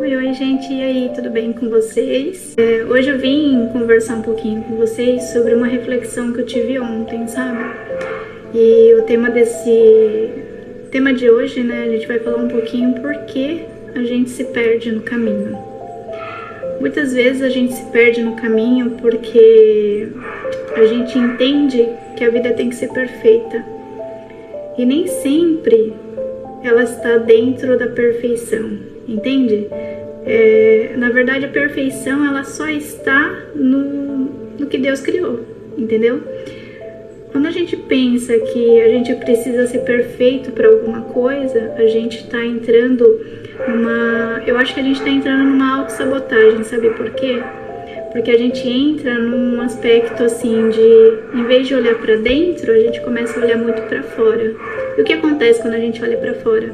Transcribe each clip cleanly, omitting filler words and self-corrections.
Oi, gente, e aí, tudo bem com vocês? Hoje eu vim conversar um pouquinho com vocês sobre uma reflexão que eu tive ontem, sabe? E o tema de hoje, né, a gente vai falar um pouquinho por que a gente se perde no caminho. Muitas vezes a gente se perde no caminho porque a gente entende que a vida tem que ser perfeita. E nem sempre ela está dentro da perfeição, entende? Na verdade, a perfeição ela só está no que Deus criou, entendeu? Quando a gente pensa que a gente precisa ser perfeito para alguma coisa, a gente está entrando eu acho que a gente está entrando numa autossabotagem, sabe por quê? Porque a gente entra num aspecto assim de, em vez de olhar para dentro, a gente começa a olhar muito para fora. E o que acontece quando a gente olha para fora?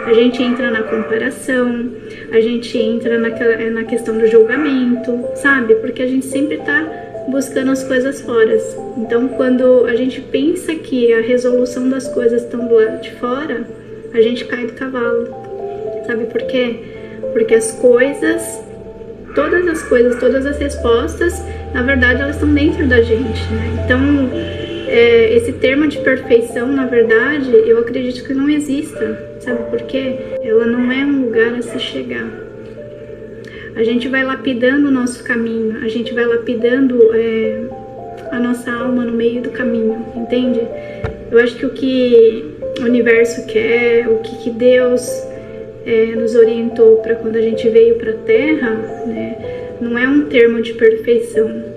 A gente entra na comparação, a gente entra na questão do julgamento, sabe? Porque a gente sempre está buscando as coisas fora. Então, quando a gente pensa que a resolução das coisas estão do lado de fora, a gente cai do cavalo. Sabe por quê? Porque todas as respostas, na verdade, elas estão dentro da gente, né? Então, esse termo de perfeição, na verdade, eu acredito que não exista. Sabe por quê? Ela não é um lugar a se chegar. A gente vai lapidando o nosso caminho, a gente vai lapidando a nossa alma no meio do caminho, entende? Eu acho que o que o universo quer, o que Deus nos orientou para quando a gente veio para a Terra, né, não é um termo de perfeição.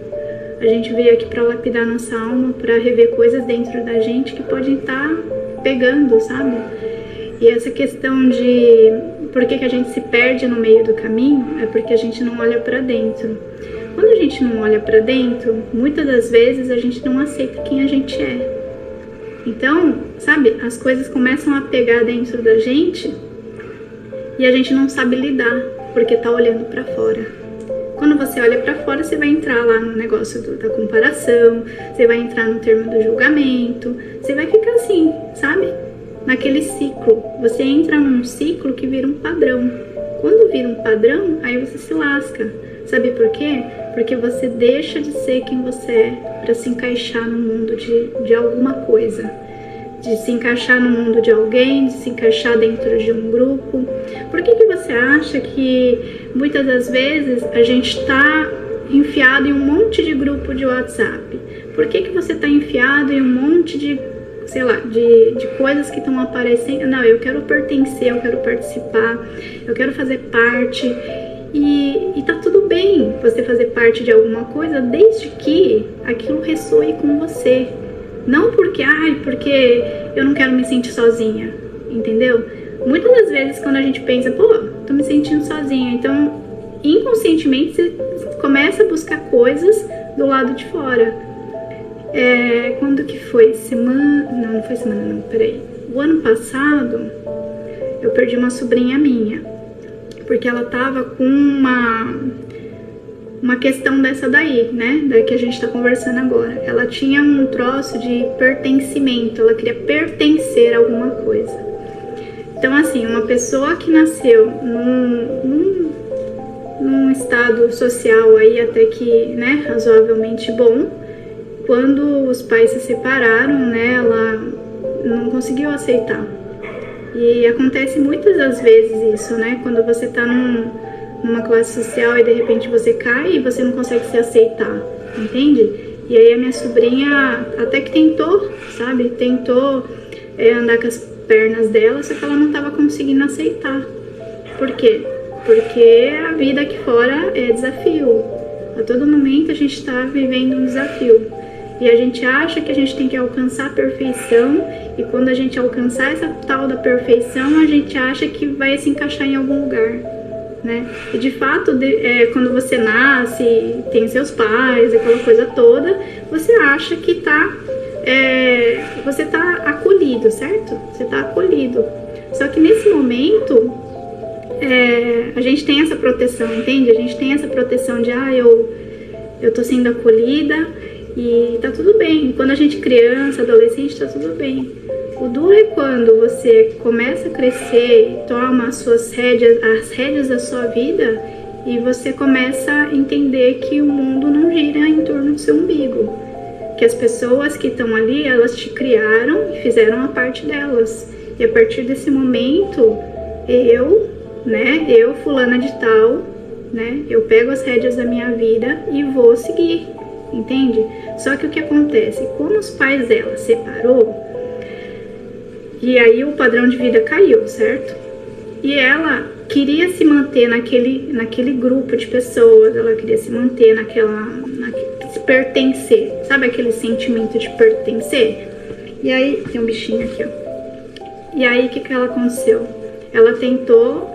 A gente veio aqui para lapidar nossa alma, para rever coisas dentro da gente que podem estar pegando, sabe? E essa questão de por que a gente se perde no meio do caminho é porque a gente não olha para dentro. Quando a gente não olha para dentro, muitas das vezes a gente não aceita quem a gente é. Então, sabe, as coisas começam a pegar dentro da gente e a gente não sabe lidar, porque tá olhando para fora. Quando você olha para fora, você vai entrar lá no negócio da comparação, você vai entrar no termo do julgamento, você vai ficar assim, sabe? Naquele ciclo. Você entra num ciclo que vira um padrão. Quando vira um padrão, aí você se lasca. Sabe por quê? Porque você deixa de ser quem você é para se encaixar no mundo de alguma coisa. De se encaixar no mundo de alguém, de se encaixar dentro de um grupo. Por que você acha que muitas das vezes a gente está enfiado em um monte de grupo de WhatsApp? Por que você está enfiado em um monte de, sei lá, de coisas que estão aparecendo? Não, eu quero pertencer, eu quero participar, eu quero fazer parte. E tá tudo bem você fazer parte de alguma coisa, desde que aquilo ressoe com você. Não porque eu não quero me sentir sozinha, entendeu? Muitas das vezes quando a gente pensa, tô me sentindo sozinha, então inconscientemente você começa a buscar coisas do lado de fora. Quando que foi? Não foi semana não, peraí. O ano passado eu perdi uma sobrinha minha, porque ela tava com uma questão dessa daí, né, da que a gente tá conversando agora. Ela tinha um troço de pertencimento, ela queria pertencer a alguma coisa. Então, assim, uma pessoa que nasceu num estado social aí até que, né, razoavelmente bom, quando os pais se separaram, né, ela não conseguiu aceitar. E acontece muitas das vezes isso, né, quando você tá numa classe social e de repente você cai e você não consegue se aceitar, entende? E aí a minha sobrinha até que tentou, sabe? Tentou andar com as pernas dela, só que ela não estava conseguindo aceitar. Por quê? Porque a vida aqui fora é desafio. A todo momento a gente está vivendo um desafio. E a gente acha que a gente tem que alcançar a perfeição, e quando a gente alcançar essa tal da perfeição, a gente acha que vai se encaixar em algum lugar. Né? E de fato, quando você nasce, tem seus pais, aquela coisa toda, você acha que você tá acolhido, certo? Você tá acolhido. Só que nesse momento, a gente tem essa proteção, entende? A gente tem essa proteção de, eu tô sendo acolhida e tá tudo bem. Quando a gente é criança, adolescente, tá tudo bem. O duro é quando você começa a crescer e toma as rédeas da sua vida, e você começa a entender que o mundo não gira em torno do seu umbigo. Que as pessoas que estão ali, elas te criaram e fizeram a parte delas. E a partir desse momento, eu, fulana de tal, né, eu pego as rédeas da minha vida e vou seguir, entende? Só que o que acontece? Como os pais dela separou, e aí o padrão de vida caiu, certo? E ela queria se manter naquele grupo de pessoas, ela queria se manter se pertencer, sabe aquele sentimento de pertencer? E aí, tem um bichinho aqui, ó. E aí, o que ela aconteceu? Ela tentou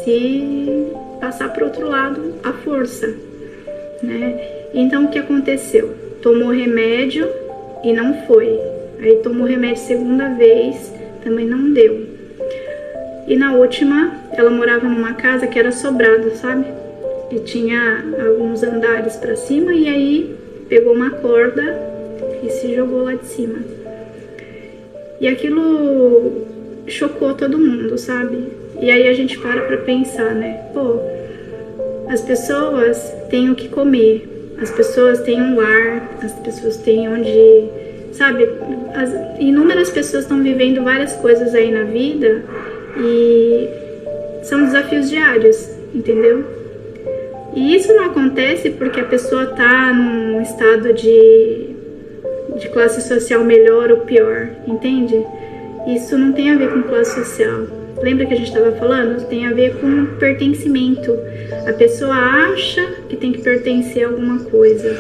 se passar para o outro lado à força, né? Então, o que aconteceu? Tomou remédio e não foi. Aí tomou remédio segunda vez, também não deu. E na última, ela morava numa casa que era sobrado, sabe? E tinha alguns andares para cima, e aí pegou uma corda e se jogou lá de cima. E aquilo chocou todo mundo, sabe? E aí a gente para pensar, né? Pô, as pessoas têm o que comer, as pessoas têm um lar, as pessoas têm onde, sabe? Inúmeras pessoas estão vivendo várias coisas aí na vida e são desafios diários, entendeu? E isso não acontece porque a pessoa tá num estado de classe social melhor ou pior, entende? Isso não tem a ver com classe social. Lembra que a gente estava falando? Tem a ver com pertencimento. A pessoa acha que tem que pertencer a alguma coisa.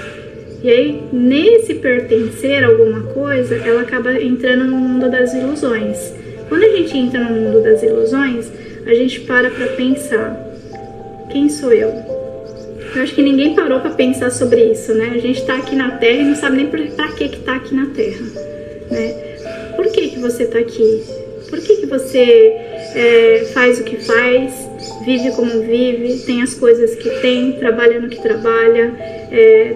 E aí, nesse pertencer a alguma coisa, ela acaba entrando no mundo das ilusões. Quando a gente entra no mundo das ilusões, a gente para pensar: quem sou eu? Eu acho que ninguém parou para pensar sobre isso, né? A gente tá aqui na Terra e não sabe nem pra que tá aqui na Terra, né? Por que você tá aqui? Por que você faz o que faz, vive como vive, tem as coisas que tem, trabalha no que trabalha,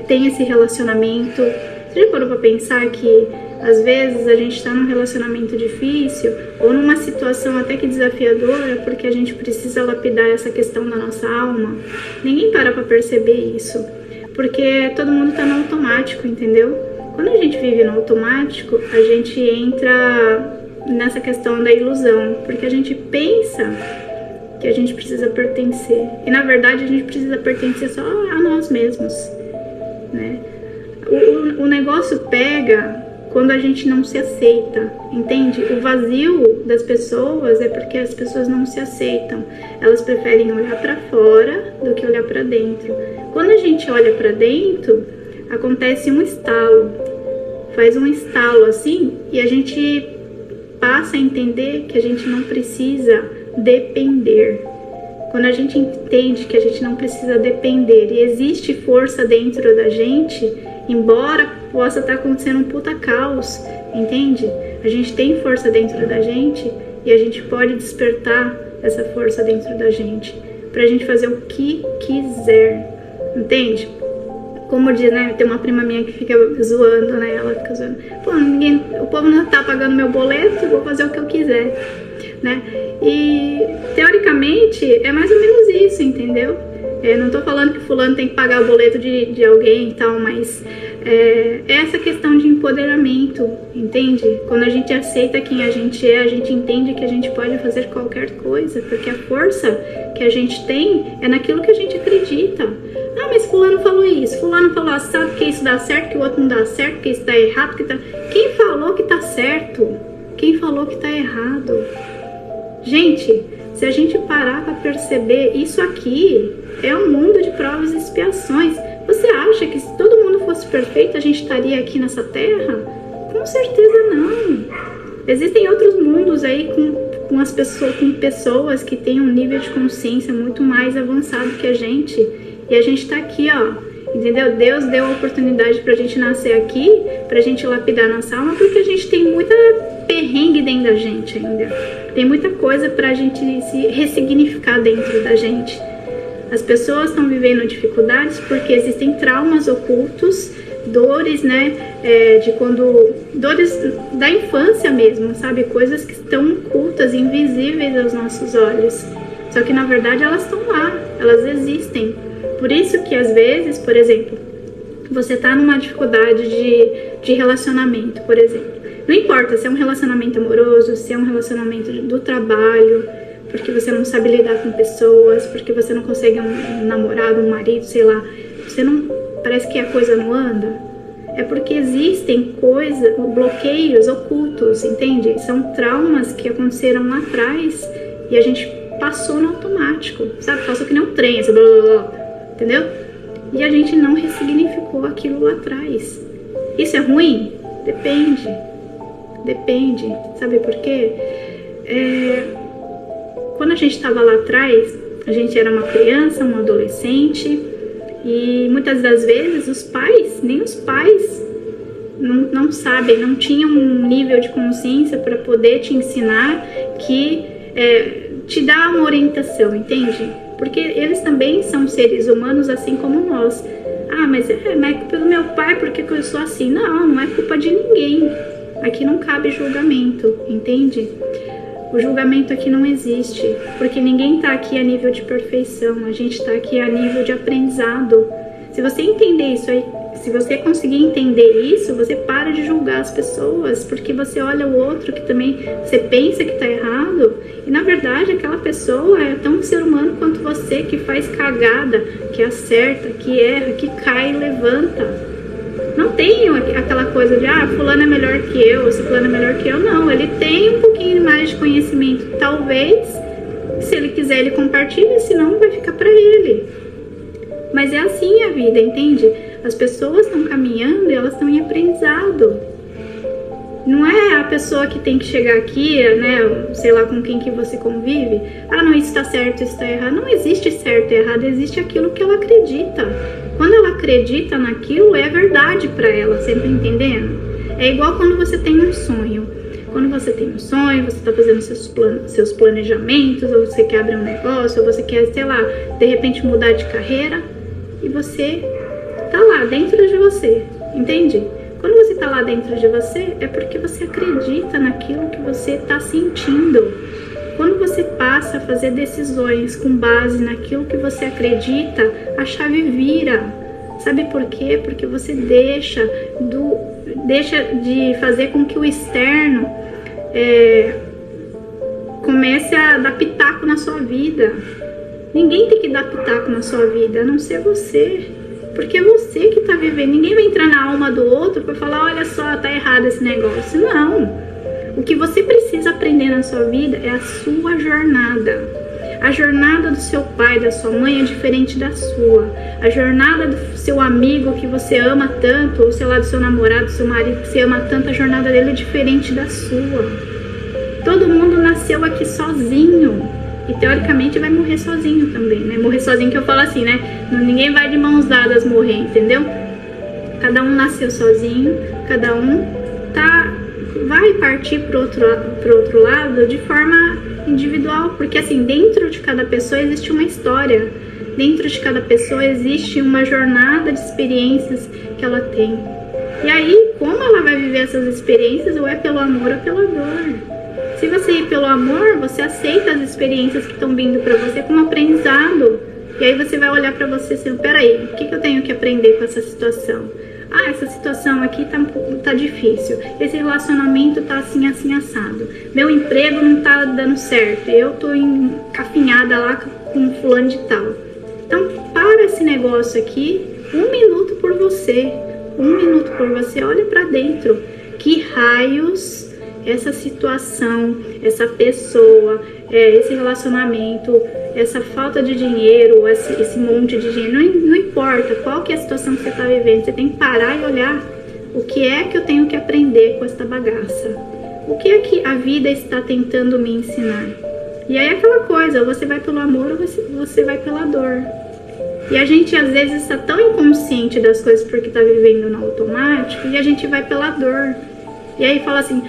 tem esse relacionamento? Você já parou para pensar que às vezes a gente está num relacionamento difícil ou numa situação até que desafiadora porque a gente precisa lapidar essa questão da nossa alma? Ninguém para perceber isso, porque todo mundo está no automático, entendeu? Quando a gente vive no automático, a gente entra nessa questão da ilusão, porque a gente pensa que a gente precisa pertencer, e na verdade a gente precisa pertencer só a nós mesmos, né? O negócio pega quando a gente não se aceita, entende? O vazio das pessoas é porque as pessoas não se aceitam. Elas preferem olhar para fora do que olhar para dentro. Quando a gente olha para dentro, acontece um estalo. Faz um estalo assim e a gente passa a entender que a gente não precisa depender. Quando a gente entende que a gente não precisa depender e existe força dentro da gente, embora possa estar acontecendo um puta caos, entende? A gente tem força dentro da gente e a gente pode despertar essa força dentro da gente pra gente fazer o que quiser, entende? Como diz, né? Tem uma prima minha que fica zoando, né? Ela fica zoando. Pô, o povo não tá pagando meu boleto, vou fazer o que eu quiser, né? E teoricamente é mais ou menos isso, entendeu? Não tô falando que fulano tem que pagar o boleto de alguém e tal, mas é essa questão de empoderamento, entende? Quando a gente aceita quem a gente entende que a gente pode fazer qualquer coisa, porque a força que a gente tem é naquilo que a gente acredita. Ah, mas fulano falou isso, fulano falou, sabe que isso dá certo, que o outro não dá certo, que isso tá errado, que tá... Quem falou que tá certo? Quem falou que tá errado? Gente, se a gente parar para perceber, isso aqui é um mundo de provas e expiações. Você acha que se todo mundo fosse perfeito, a gente estaria aqui nessa terra? Com certeza não. Existem outros mundos aí com pessoas que têm um nível de consciência muito mais avançado que a gente. E a gente tá aqui, ó, entendeu? Deus deu a oportunidade pra gente nascer aqui, pra gente lapidar nossa alma, porque a gente tem muita perrengue dentro da gente ainda. Tem muita coisa pra gente se ressignificar dentro da gente. As pessoas estão vivendo dificuldades porque existem traumas ocultos dores, né, dores da infância mesmo, sabe, coisas que estão ocultas, invisíveis aos nossos olhos, só que na verdade elas estão lá, elas existem. Por isso que às vezes, por exemplo, você tá numa dificuldade de relacionamento, por exemplo, não importa se é um relacionamento amoroso, se é um relacionamento do trabalho, porque você não sabe lidar com pessoas, porque você não consegue um namorado, um marido, sei lá, você não, parece que a coisa não anda, é porque existem bloqueios ocultos, entende? São traumas que aconteceram lá atrás e a gente passou no automático, sabe? Passou que nem um trem, assim, blá, blá, blá, entendeu? E a gente não ressignificou aquilo lá atrás. Isso é ruim? Depende. Depende. Sabe por quê? Quando a gente estava lá atrás, a gente era uma criança, um adolescente, e muitas das vezes nem os pais não sabem, não tinham um nível de consciência para poder te ensinar, te dar uma orientação, entende? Porque eles também são seres humanos assim como nós. Ah, mas é culpa do meu pai porque eu sou assim. Não é culpa de ninguém. Aqui não cabe julgamento, entende? O julgamento aqui não existe, porque ninguém tá aqui a nível de perfeição, a gente tá aqui a nível de aprendizado. Se você entender isso aí, se você conseguir entender isso, você para de julgar as pessoas, porque você olha o outro que também você pensa que tá errado, e na verdade aquela pessoa é tão ser humano quanto você, que faz cagada, que acerta, que erra, que cai e levanta. Não tem aquela coisa de, fulano é melhor que eu, esse fulano é melhor que eu. Não, ele tem um pouquinho mais de conhecimento. Talvez, se ele quiser, ele compartilha, senão vai ficar pra ele. Mas é assim a vida, entende? As pessoas estão caminhando e elas estão em aprendizado. Não é a pessoa que tem que chegar aqui, né, sei lá com quem que você convive. Não, isso tá certo, isso tá errado. Não existe certo e errado, existe aquilo que ela acredita. Quando ela acredita naquilo, é verdade pra ela, sempre entendendo? É igual quando você tem um sonho. Quando você tem um sonho, você tá fazendo seus planejamentos, ou você quer abrir um negócio, ou você quer, sei lá, de repente mudar de carreira, e você tá lá dentro de você, entende? Quando você tá lá dentro de você, é porque você acredita naquilo que você tá sentindo. Quando você passa a fazer decisões com base naquilo que você acredita, a chave vira. Sabe por quê? Porque você deixa de fazer com que o externo comece a dar pitaco na sua vida. Ninguém tem que dar pitaco na sua vida, a não ser você. Porque é você que tá vivendo. Ninguém vai entrar na alma do outro para falar, olha só, tá errado esse negócio. Não. O que você precisa aprender na sua vida é a sua jornada. A jornada do seu pai, da sua mãe é diferente da sua. A jornada do seu amigo que você ama tanto, ou sei lá, do seu namorado, do seu marido que você ama tanto, a jornada dele é diferente da sua. Todo mundo nasceu aqui sozinho. E teoricamente vai morrer sozinho também, né? Morrer sozinho que eu falo assim, né? Ninguém vai de mãos dadas morrer, entendeu? Cada um nasceu sozinho, cada um vai partir pro outro lado de forma individual, porque assim, dentro de cada pessoa existe uma história, dentro de cada pessoa existe uma jornada de experiências que ela tem. E aí, como ela vai viver essas experiências, ou é pelo amor ou pela dor. Se você ir pelo amor, você aceita as experiências que estão vindo para você como aprendizado. E aí você vai olhar para você assim, peraí, o que eu tenho que aprender com essa situação? Essa situação aqui tá difícil. Esse relacionamento tá assim, assim, assado. Meu emprego não tá dando certo. Eu tô encafinhada lá com fulano de tal. Então, para esse negócio aqui, 1 minuto por você. 1 minuto por você, olha para dentro. Que raios essa situação, essa pessoa, esse relacionamento, essa falta de dinheiro, esse monte de dinheiro, não importa qual que é a situação que você está vivendo, você tem que parar e olhar o que é que eu tenho que aprender com esta bagaça, o que é que a vida está tentando me ensinar. E aí é aquela coisa, ou você vai pelo amor ou você vai pela dor. E a gente às vezes está tão inconsciente das coisas porque está vivendo no automático e a gente vai pela dor. E aí fala assim,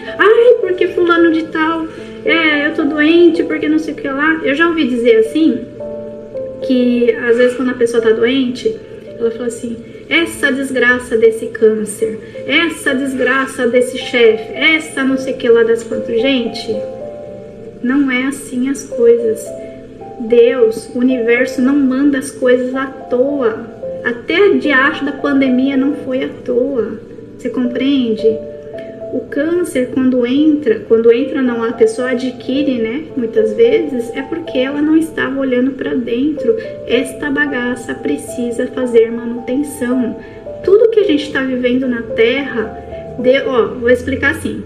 porque fulano de tal, eu tô doente, porque não sei o que lá. Eu já ouvi dizer assim, que às vezes quando a pessoa tá doente, ela fala assim, essa desgraça desse câncer, essa desgraça desse chefe, essa não sei o que lá das quantas. Gente, não é assim as coisas. Deus, o universo não manda as coisas à toa. Até diacho da pandemia não foi à toa. Você compreende? O câncer, quando entra não, a pessoa adquire, né? Muitas vezes é porque ela não estava olhando para dentro. Esta bagaça precisa fazer manutenção. Tudo que a gente está vivendo na Terra, vou explicar assim.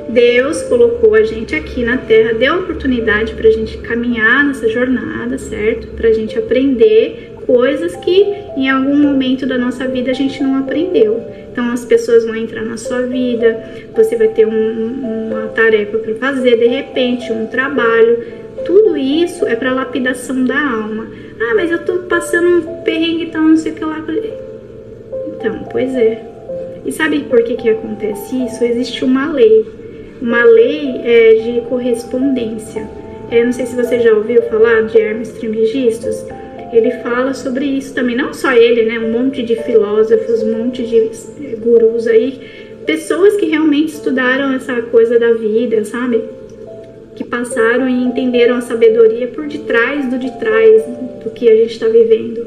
Deus colocou a gente aqui na Terra, deu a oportunidade para a gente caminhar nessa jornada, certo? Para a gente aprender coisas que em algum momento da nossa vida a gente não aprendeu. Então as pessoas vão entrar na sua vida, você vai ter uma tarefa para fazer, de repente um trabalho. Tudo isso é para lapidação da alma. Ah, mas eu tô passando um perrengue e tal, não sei o que lá. Então, pois é. E sabe por que acontece isso? Existe uma lei. Uma lei de correspondência. Não sei se você já ouviu falar de Hermes Trismegistus. Ele fala sobre isso também, não só ele, né? Um monte de filósofos, um monte de gurus aí, pessoas que realmente estudaram essa coisa da vida, sabe? Que passaram e entenderam a sabedoria por detrás do que a gente está vivendo.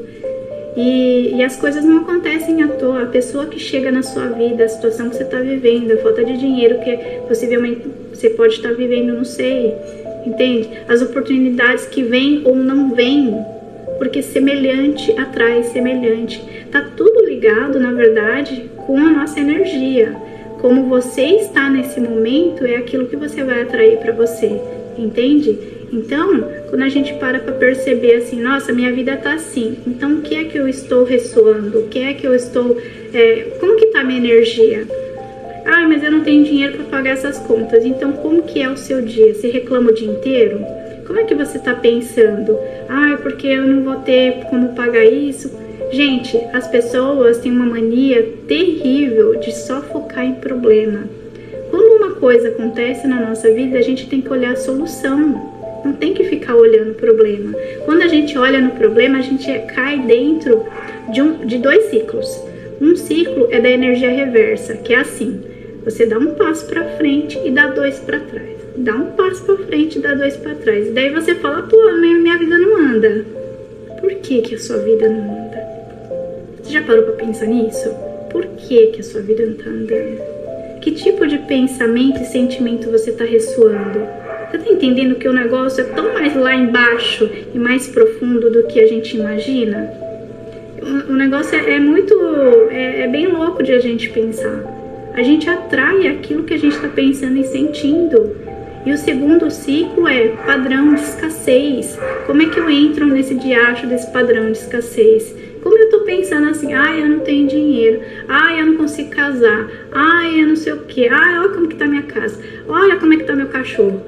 E as coisas não acontecem à toa. A pessoa que chega na sua vida, a situação que você está vivendo, a falta de dinheiro que possivelmente você pode estar vivendo, não sei, entende? As oportunidades que vêm ou não vêm, porque semelhante atrai semelhante. Tá tudo ligado, na verdade, com a nossa energia. Como você está nesse momento, é aquilo que você vai atrair para você, entende? Então, quando a gente para perceber assim, nossa, minha vida tá assim, então o que é que eu estou ressoando? O que é que eu estou... como que tá a minha energia? Ah, mas eu não tenho dinheiro para pagar essas contas. Então, como que é o seu dia? Você reclama o dia inteiro? Como é que você está pensando? Ah, porque eu não vou ter como pagar isso. Gente, as pessoas têm uma mania terrível de só focar em problema. Quando uma coisa acontece na nossa vida, a gente tem que olhar a solução. Não tem que ficar olhando o problema. Quando a gente olha no problema, a gente cai dentro de dois ciclos. Um ciclo é da energia reversa, que é assim. Você dá um passo para frente e dá dois para trás. Dá um passo para frente e dá dois para trás. E daí você fala, pô, minha vida não anda. Por que a sua vida não anda? Você já parou para pensar nisso? Por que a sua vida não está andando? Que tipo de pensamento e sentimento você está ressoando? Você está entendendo que o negócio é tão mais lá embaixo e mais profundo do que a gente imagina? O negócio é bem louco de a gente pensar. A gente atrai aquilo que a gente está pensando e sentindo. E o segundo ciclo é padrão de escassez. Como é que eu entro nesse diacho desse padrão de escassez? Como eu tô pensando assim, eu não tenho dinheiro, eu não consigo casar, eu não sei o que, olha como que tá minha casa, olha como é que tá meu cachorro,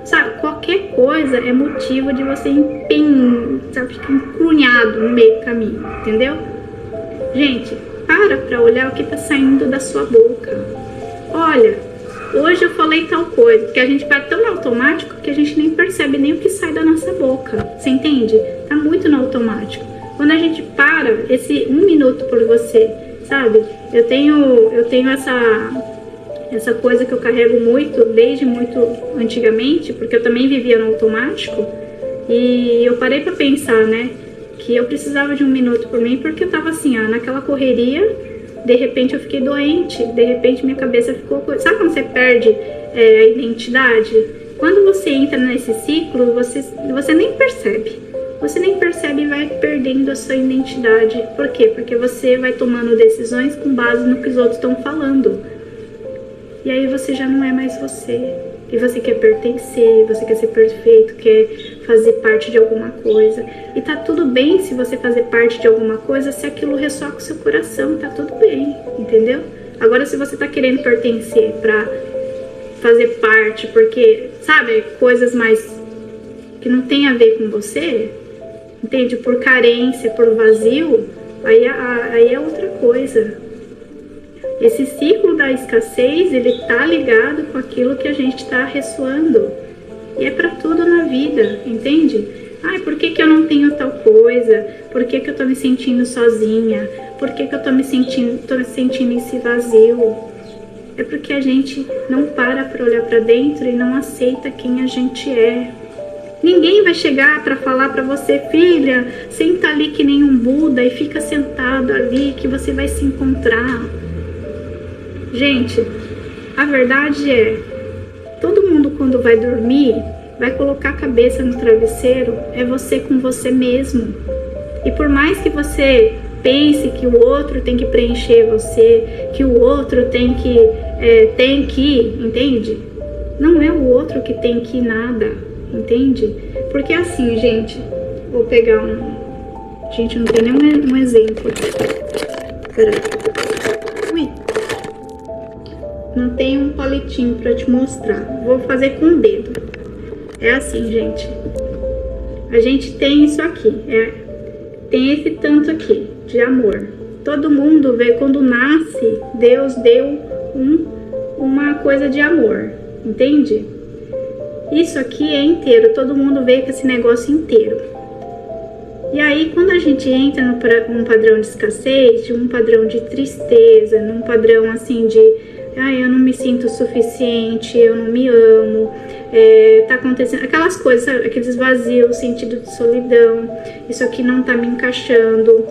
sabe, qualquer coisa é motivo de você ficar encrunhado no meio do caminho, entendeu? Gente, para olhar o que tá saindo da sua boca. Olha, hoje eu falei tal coisa, porque a gente vai tão no automático que a gente nem percebe nem o que sai da nossa boca, você entende? Tá muito no automático. Quando a gente para, esse 1 minuto por você, sabe? Eu tenho essa coisa que eu carrego muito, desde muito antigamente, porque eu também vivia no automático. E eu parei pra pensar, né? Que eu precisava de 1 minuto por mim, porque eu tava assim, naquela correria, de repente eu fiquei doente, de repente minha cabeça ficou... Sabe quando você perde a identidade? Quando você entra nesse ciclo, você nem percebe. Você nem percebe e vai perdendo a sua identidade. Por quê? Porque você vai tomando decisões com base no que os outros estão falando. E aí você já não é mais você. E você quer pertencer, você quer ser perfeito, quer fazer parte de alguma coisa. E tá tudo bem se você fazer parte de alguma coisa, se aquilo ressoa com o seu coração, tá tudo bem, entendeu? Agora, se você tá querendo pertencer pra fazer parte, porque, sabe, coisas mais que não tem a ver com você... Entende? Por carência, por vazio, aí é outra coisa. Esse ciclo da escassez, ele tá ligado com aquilo que a gente tá ressoando. E é para tudo na vida, entende? Por que eu não tenho tal coisa? coisa? Por que que eu tô me sentindo sozinha? Por que que eu tô me sentindo esse vazio? É porque a gente não para olhar para dentro e não aceita quem a gente é. Ninguém vai chegar para falar para você, filha, senta ali que nem um Buda e fica sentado ali que você vai se encontrar. Gente, a verdade é, todo mundo quando vai dormir, vai colocar a cabeça no travesseiro, é você com você mesmo. E por mais que você pense que o outro tem que preencher você, que o outro tem que, entende? Não é o outro que tem que nada, entende? Porque assim, gente, vou pegar gente, não tem nenhum exemplo. Peraí. Ui. Não tem um palitinho pra te mostrar. Vou fazer com o dedo. É assim, gente. A gente tem isso aqui. Tem esse tanto aqui de amor. Todo mundo vê quando nasce, Deus deu uma coisa de amor. Entende? Isso aqui é inteiro. Todo mundo vê com esse negócio inteiro. E aí, quando a gente entra num padrão de escassez, de um padrão de tristeza, num padrão assim de eu não me sinto suficiente, eu não me amo, tá acontecendo aquelas coisas, sabe? Aqueles vazios, sentido de solidão, isso aqui não tá me encaixando,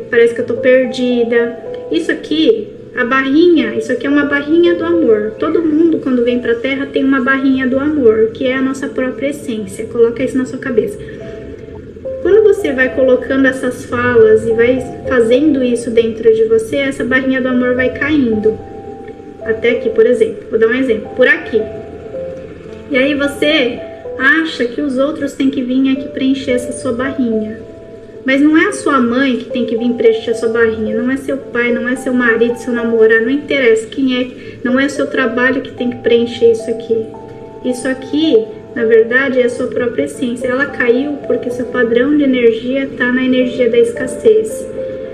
parece que eu tô perdida. Isso aqui, a barrinha, isso aqui é uma barrinha do amor. Todo mundo quando vem pra Terra tem uma barrinha do amor, que é a nossa própria essência. Coloca isso na sua cabeça. Quando você vai colocando essas falas e vai fazendo isso dentro de você, essa barrinha do amor vai caindo. Até aqui, por exemplo. Vou dar um exemplo. Por aqui. E aí você acha que os outros têm que vir aqui preencher essa sua barrinha. Mas não é a sua mãe que tem que vir preencher a sua barrinha. Não é seu pai, não é seu marido, seu namorado. Não interessa quem é. Não é o seu trabalho que tem que preencher isso aqui. Isso aqui, na verdade, é a sua própria essência. Ela caiu porque seu padrão de energia está na energia da escassez.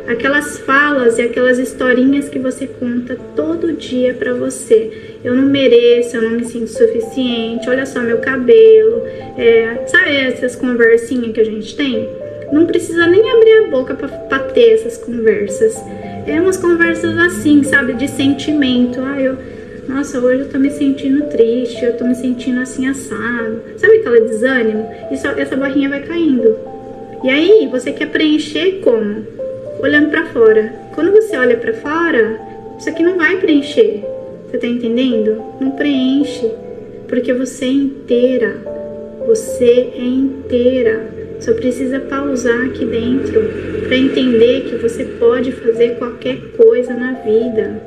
Aquelas falas e aquelas historinhas que você conta todo dia pra você. Eu não mereço, eu não me sinto suficiente, olha só meu cabelo. Sabe essas conversinhas que a gente tem? Não precisa nem abrir a boca pra ter essas conversas. É umas conversas assim, sabe, de sentimento. Nossa, hoje eu tô me sentindo triste, eu tô me sentindo assim assado. Sabe aquele desânimo? Essa barrinha vai caindo. E aí, você quer preencher como? Olhando pra fora. Quando você olha pra fora, isso aqui não vai preencher. Você tá entendendo? Não preenche. Porque você é inteira. Você é inteira. Só precisa pausar aqui dentro pra entender que você pode fazer qualquer coisa na vida.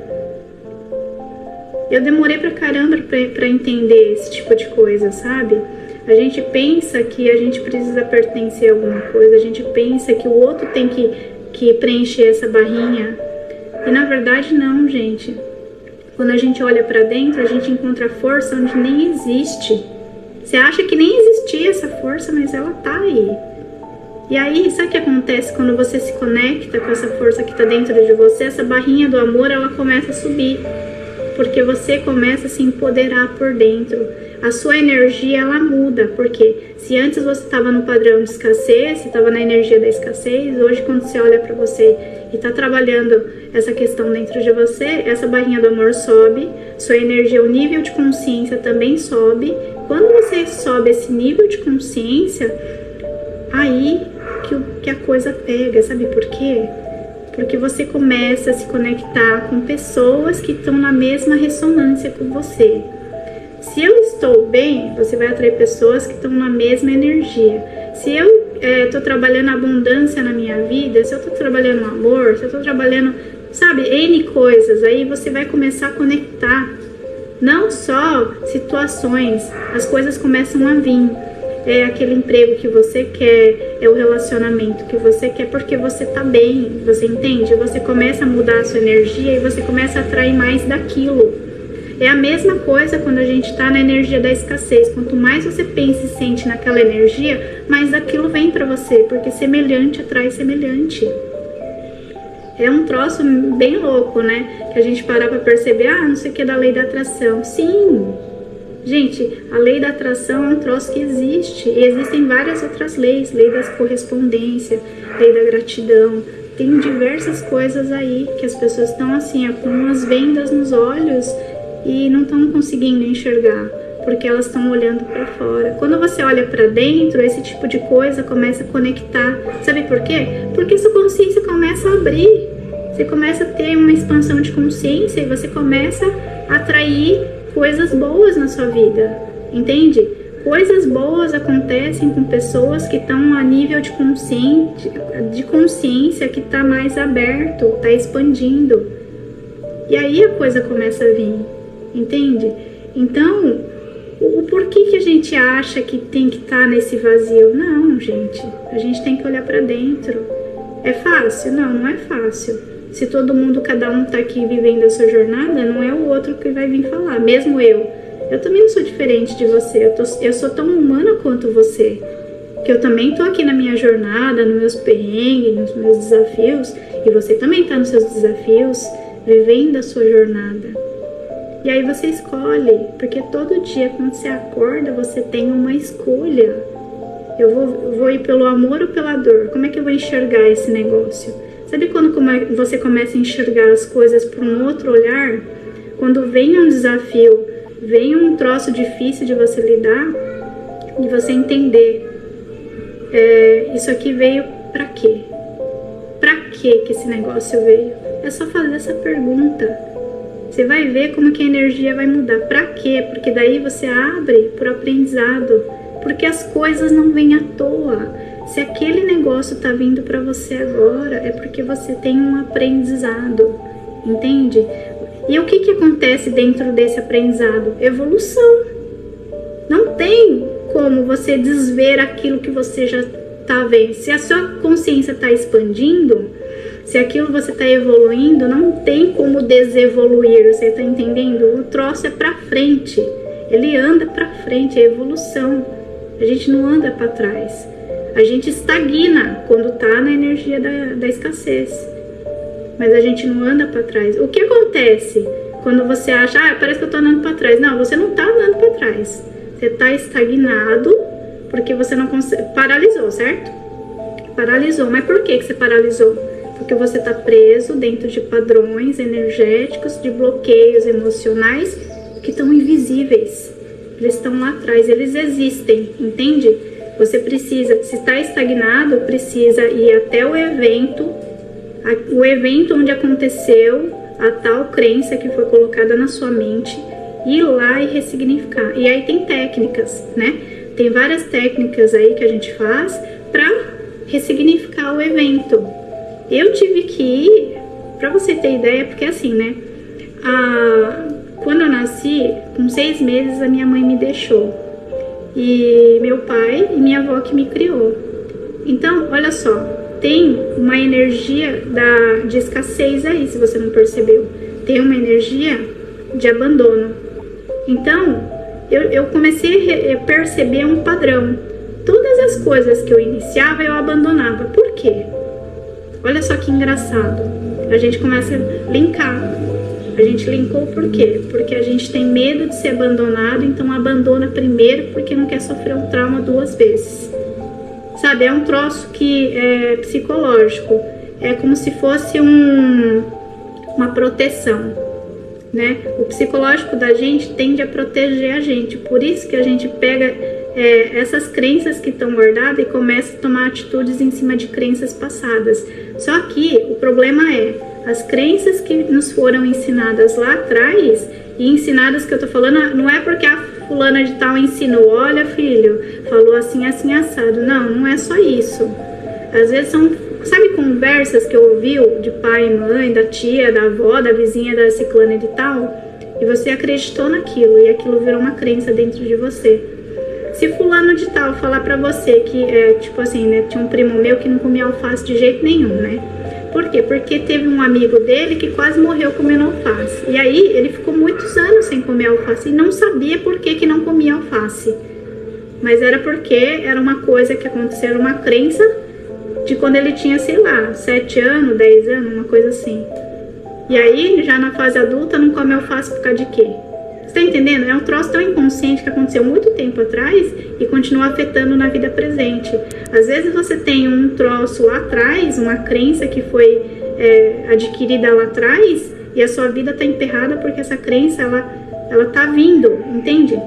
Eu demorei pra caramba pra entender esse tipo de coisa, sabe? A gente pensa que a gente precisa pertencer a alguma coisa, a gente pensa que o outro tem que preencher essa barrinha. E na verdade não, gente. Quando a gente olha pra dentro, a gente encontra força onde nem existe. Você acha que nem existia essa força, mas ela tá aí. E aí, sabe o que acontece quando você se conecta com essa força que tá dentro de você? Essa barrinha do amor, ela começa a subir. Porque você começa a se empoderar por dentro. A sua energia, ela muda. Porque se antes você estava no padrão de escassez, você estava na energia da escassez, hoje quando você olha para você e está trabalhando essa questão dentro de você, essa barrinha do amor sobe, sua energia, o nível de consciência também sobe. Quando você sobe esse nível de consciência, aí que a coisa pega. Sabe por quê? Porque você começa a se conectar com pessoas que estão na mesma ressonância com você. Se eu estou bem, você vai atrair pessoas que estão na mesma energia. Se eu estou trabalhando abundância na minha vida, se eu estou trabalhando amor, se eu estou trabalhando, sabe, N coisas, aí você vai começar a conectar. Não só situações, as coisas começam a vir. É aquele emprego que você quer, é o relacionamento que você quer, porque você tá bem, você entende? Você começa a mudar a sua energia e você começa a atrair mais daquilo. É a mesma coisa quando a gente tá na energia da escassez. Quanto mais você pensa e sente naquela energia, mais daquilo vem pra você, porque semelhante atrai semelhante. É um troço bem louco, né? Que a gente parar pra perceber, não sei o que é da lei da atração. Sim, Gente, a lei da atração é um troço que existe. E existem várias outras leis. Lei da correspondência, lei da gratidão. Tem diversas coisas aí que as pessoas estão assim, com umas vendas nos olhos e não estão conseguindo enxergar, porque elas estão olhando para fora. Quando você olha para dentro, esse tipo de coisa começa a conectar. Sabe por quê? Porque sua consciência começa a abrir. Você começa a ter uma expansão de consciência e você começa a atrair coisas boas na sua vida, entende? Coisas boas acontecem com pessoas que estão a nível de consciência que está mais aberto, está expandindo. E aí a coisa começa a vir, entende? Então, o porquê que a gente acha que tem que estar nesse vazio? Não, gente, a gente tem que olhar para dentro. É fácil? Não, não é fácil. Se todo mundo, cada um tá aqui vivendo a sua jornada, não é o outro que vai vir falar. Mesmo eu também não sou diferente de você. Eu sou tão humana quanto você. Que eu também tô aqui na minha jornada, nos meus perrengues, nos meus desafios. E você também tá nos seus desafios, vivendo a sua jornada. E aí você escolhe, porque todo dia quando você acorda, você tem uma escolha. Eu vou ir pelo amor ou pela dor? Como é que eu vou enxergar esse negócio? Sabe quando você começa a enxergar as coisas por um outro olhar? Quando vem um desafio, vem um troço difícil de você lidar, de você entender, isso aqui veio pra quê? Pra que esse negócio veio? É só fazer essa pergunta. Você vai ver como que a energia vai mudar. Pra quê? Porque daí você abre pro aprendizado. Porque as coisas não vêm à toa. Se aquele negócio tá vindo para você agora, é porque você tem um aprendizado, entende? E o que acontece dentro desse aprendizado? Evolução. Não tem como você desver aquilo que você já tá vendo. Se a sua consciência tá expandindo, se aquilo você tá evoluindo, não tem como desevoluir, você tá entendendo? O troço é para frente. Ele anda para frente, é evolução. A gente não anda para trás. A gente estagna quando está na energia da escassez. Mas a gente não anda para trás. O que acontece quando você acha, parece que eu estou andando para trás? Não, você não está andando para trás. Você está estagnado porque você não consegue. Paralisou, certo? Paralisou. Mas por que você paralisou? Porque você está preso dentro de padrões energéticos, de bloqueios emocionais que estão invisíveis. Eles estão lá atrás, eles existem, entende? Você precisa, se está estagnado, precisa ir até o evento onde aconteceu a tal crença que foi colocada na sua mente, ir lá e ressignificar. E aí tem técnicas, né? Tem várias técnicas aí que a gente faz para ressignificar o evento. Eu tive que ir, para você ter ideia, porque assim, né? Quando eu nasci, com 6 meses, a minha mãe me deixou. E meu pai e minha avó que me criou. Então, olha só, tem uma energia de escassez aí, se você não percebeu. Tem uma energia de abandono. Então, eu comecei a perceber um padrão. Todas as coisas que eu iniciava, eu abandonava. Por quê? Olha só que engraçado. A gente começa a linkar. A gente linkou por quê? Porque a gente tem medo de ser abandonado, então abandona primeiro porque não quer sofrer um trauma 2 vezes. Sabe, é um troço que é psicológico. É como se fosse uma proteção, né? O psicológico da gente tende a proteger a gente. Por isso que a gente pega essas crenças que estão guardadas e começa a tomar atitudes em cima de crenças passadas. Só que o problema as crenças que nos foram ensinadas lá atrás, e ensinadas que eu tô falando, não é porque a fulana de tal ensinou, olha filho, falou assim, assim, assado. Não, não é só isso. Às vezes são, sabe, conversas que eu ouvi de pai e mãe, da tia, da avó, da vizinha, da ciclana de tal, e você acreditou naquilo, e aquilo virou uma crença dentro de você. Se fulano de tal falar pra você que, tipo assim, né, tinha um primo meu que não comia alface de jeito nenhum, né? Por quê? Porque teve um amigo dele que quase morreu comendo alface. E aí ele ficou muitos anos sem comer alface e não sabia por que não comia alface. Mas era porque era uma coisa que aconteceu, era uma crença de quando ele tinha, sei lá, 7 anos, 10 anos, uma coisa assim. E aí, já na fase adulta, não come alface por causa de quê? Você tá entendendo? É um troço tão inconsciente que aconteceu muito tempo atrás e continua afetando na vida presente. Às vezes você tem um troço lá atrás, uma crença que foi adquirida lá atrás e a sua vida tá emperrada porque essa crença, ela tá vindo, entende?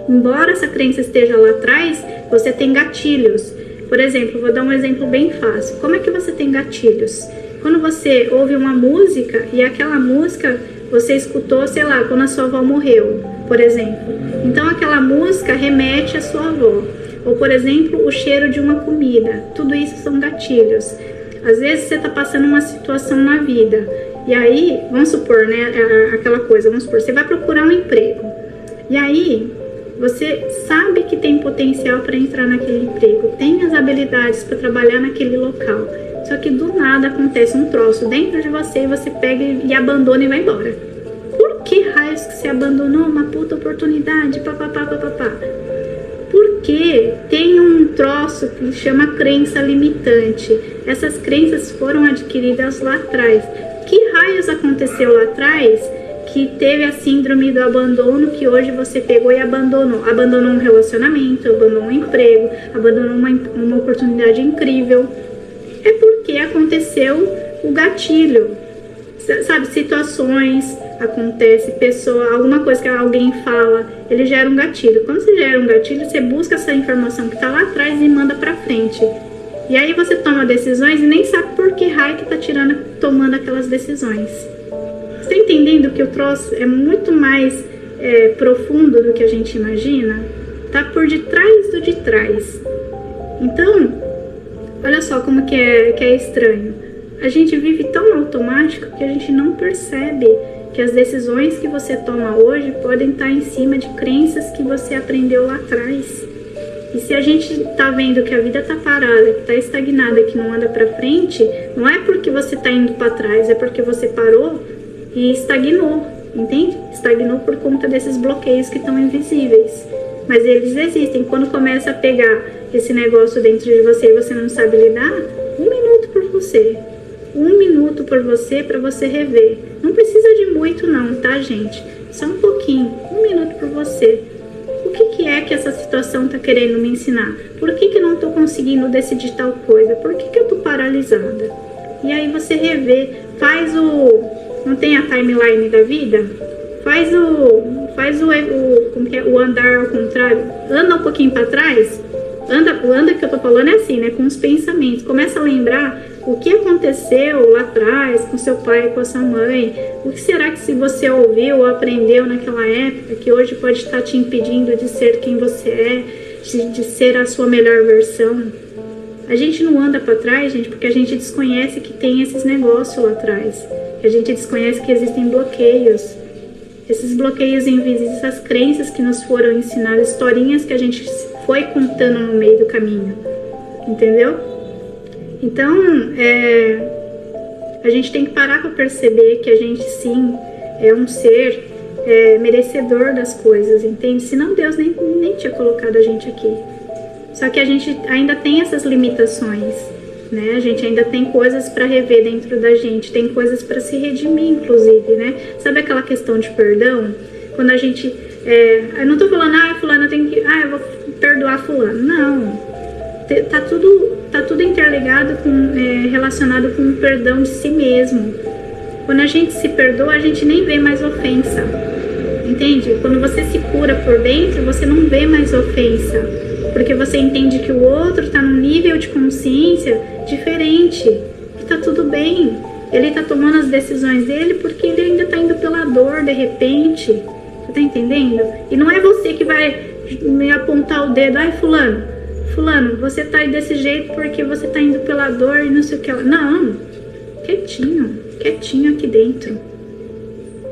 Embora essa crença esteja lá atrás, você tem gatilhos. Por exemplo, vou dar um exemplo bem fácil. Como é que você tem gatilhos? Quando você ouve uma música e aquela música você escutou, sei lá, quando a sua avó morreu, por exemplo. Então aquela música remete à sua avó. Ou, por exemplo, o cheiro de uma comida. Tudo isso são gatilhos. Às vezes você está passando uma situação na vida. E aí, vamos supor, né, aquela coisa, vamos supor, você vai procurar um emprego. E aí, você sabe que tem potencial para entrar naquele emprego. Tem as habilidades para trabalhar naquele local. Só que do nada acontece um troço dentro de você e você pega e abandona e vai embora. Por que raios que você abandonou uma puta oportunidade? Papapá. Porque tem um troço que chama crença limitante. Essas crenças foram adquiridas lá atrás. Que raios aconteceu lá atrás que teve a síndrome do abandono que hoje você pegou e abandonou? Abandonou um relacionamento, abandonou um emprego, abandonou uma oportunidade incrível. É porque aconteceu o gatilho, sabe, situações, acontece, pessoa, alguma coisa que alguém fala, ele gera um gatilho. Quando você gera um gatilho, você busca essa informação que está lá atrás e manda pra frente. E aí você toma decisões e nem sabe por que raio que tá tomando aquelas decisões. Você tá entendendo que o troço é muito mais profundo do que a gente imagina? Tá por detrás do de trás. Então, olha só como que é estranho. A gente vive tão automático que a gente não percebe que as decisões que você toma hoje podem estar em cima de crenças que você aprendeu lá atrás. E se a gente tá vendo que a vida tá parada, que tá estagnada, que não anda pra frente, não é porque você tá indo pra trás, é porque você parou e estagnou, entende? Estagnou por conta desses bloqueios que estão invisíveis. Mas eles existem. Quando começa a pegar esse negócio dentro de você e você não sabe lidar, 1 minuto por você. 1 minuto por você para você rever. Não precisa de muito não, tá, gente? Só um pouquinho. 1 minuto por você. O que é que essa situação tá querendo me ensinar? Por que eu não tô conseguindo decidir tal coisa? Por que eu tô paralisada? E aí você revê, faz não tem a timeline da vida? Faz o andar ao contrário, anda um pouquinho para trás, anda que eu tô falando é assim, né, com os pensamentos, começa a lembrar o que aconteceu lá atrás com seu pai, com a sua mãe, o que será que se você ouviu ou aprendeu naquela época que hoje pode estar te impedindo de ser quem você é, de ser a sua melhor versão. A gente não anda para trás, gente, porque a gente desconhece que tem esses negócios lá atrás, a gente desconhece que existem bloqueios. Esses bloqueios invisíveis, essas crenças que nos foram ensinadas, historinhas que a gente foi contando no meio do caminho, entendeu? Então, a gente tem que parar para perceber que a gente sim é um ser merecedor das coisas, entende? Senão Deus nem tinha colocado a gente aqui. Só que a gente ainda tem essas limitações, né? A gente ainda tem coisas para rever dentro da gente, tem coisas para se redimir, inclusive, né? Sabe aquela questão de perdão? Quando a gente, eu não tô falando, fulano, eu vou perdoar fulano. Não, tá tudo interligado, relacionado com o perdão de si mesmo. Quando a gente se perdoa, a gente nem vê mais ofensa, entende? Quando você se cura por dentro, você não vê mais ofensa, porque você entende que o outro está num nível de consciência diferente, que tá tudo bem. Ele tá tomando as decisões dele porque ele ainda tá indo pela dor, de repente. Você tá entendendo? E não é você que vai me apontar o dedo, ai fulano, você tá aí desse jeito porque você tá indo pela dor e não sei o que. Não, quietinho aqui dentro.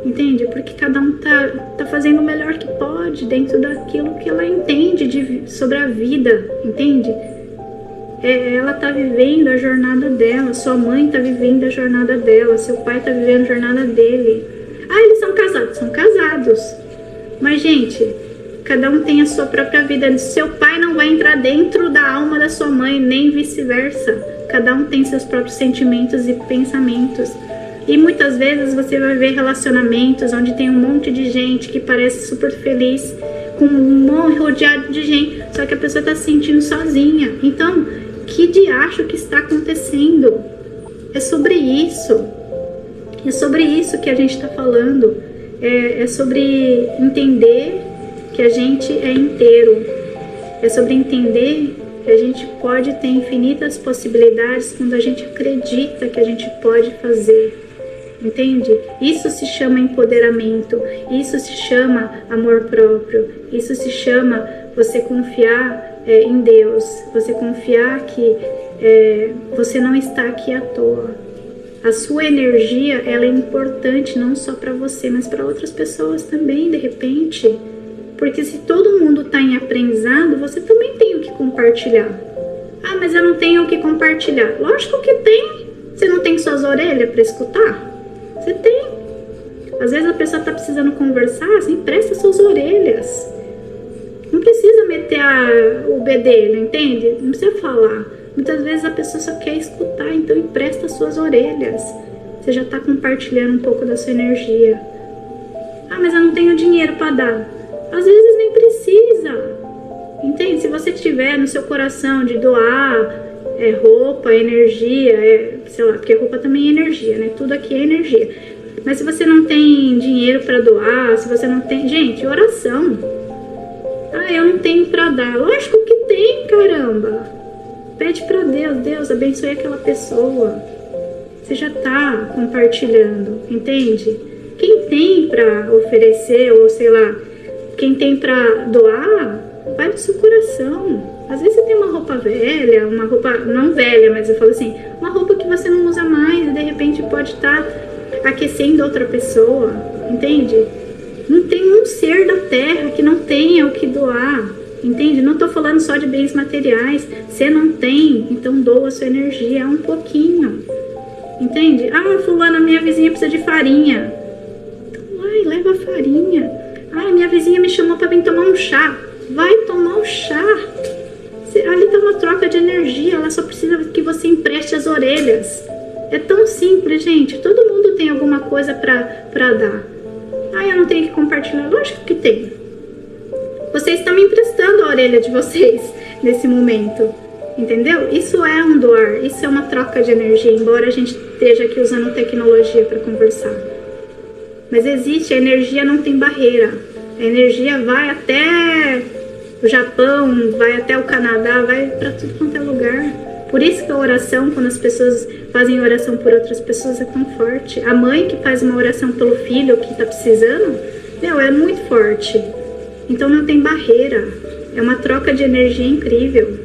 Entende? Porque cada um tá fazendo o melhor que pode dentro daquilo que ela entende sobre a vida, entende? Ela tá vivendo a jornada dela, sua mãe tá vivendo a jornada dela, seu pai tá vivendo a jornada dele. Eles são casados? São casados. Mas, gente, cada um tem a sua própria vida. Seu pai não vai entrar dentro da alma da sua mãe, nem vice-versa. Cada um tem seus próprios sentimentos e pensamentos. E muitas vezes você vai ver relacionamentos onde tem um monte de gente que parece super feliz, com rodeado de gente, só que a pessoa está se sentindo sozinha. Então, que diacho que está acontecendo? É sobre isso. É sobre isso que a gente está falando. É sobre entender que a gente é inteiro. É sobre entender que a gente pode ter infinitas possibilidades quando a gente acredita que a gente pode fazer. Entende? Isso se chama empoderamento, isso se chama amor próprio, isso se chama você confiar em Deus, você confiar que você não está aqui à toa. A sua energia, ela é importante não só para você, mas para outras pessoas também, de repente. Porque se todo mundo está em aprendizado, você também tem o que compartilhar. Ah, mas eu não tenho o que compartilhar. Lógico que tem. Você não tem suas orelhas para escutar? Você tem. Às vezes a pessoa está precisando conversar, você empresta suas orelhas. Não precisa meter o bedelho, entende? Não precisa falar. Muitas vezes a pessoa só quer escutar, então empresta suas orelhas. Você já está compartilhando um pouco da sua energia. Ah, mas eu não tenho dinheiro para dar. Às vezes nem precisa. Entende? Se você tiver no seu coração de doar roupa, energia, sei lá, porque roupa também é energia, né? Tudo aqui é energia. Mas se você não tem dinheiro para doar, se você não tem... Gente, oração. Ah, eu não tenho para dar. Lógico que tem, caramba. Pede para Deus, Deus, abençoe aquela pessoa. Você já tá compartilhando, entende? Quem tem para oferecer, ou sei lá, quem tem para doar, vai do seu coração. Às vezes você tem uma roupa velha, uma roupa não velha, mas eu falo assim, uma roupa que você não usa mais e de repente pode estar aquecendo outra pessoa, entende? Não tem um ser da terra que não tenha o que doar, entende? Não tô falando só de bens materiais. Você não tem, então doa a sua energia um pouquinho, entende? Ah, fulana, minha vizinha precisa de farinha. Vai, leva a farinha. Ah, minha vizinha me chamou para vir tomar um chá. Vai tomar o chá. Ali tá uma troca de energia, ela só precisa que você empreste as orelhas. É tão simples, gente. Todo mundo tem alguma coisa pra dar. Ah, eu não tenho que compartilhar. Lógico que tem. Vocês estão me emprestando a orelha de vocês nesse momento. Entendeu? Isso é um doar, isso é uma troca de energia, embora a gente esteja aqui usando tecnologia para conversar. Mas existe, a energia não tem barreira. A energia vai até o Japão, vai até o Canadá, vai para tudo quanto é lugar. Por isso que a oração, quando as pessoas fazem oração por outras pessoas, é tão forte. A mãe que faz uma oração pelo filho que está precisando, é muito forte. Então não tem barreira. É uma troca de energia incrível.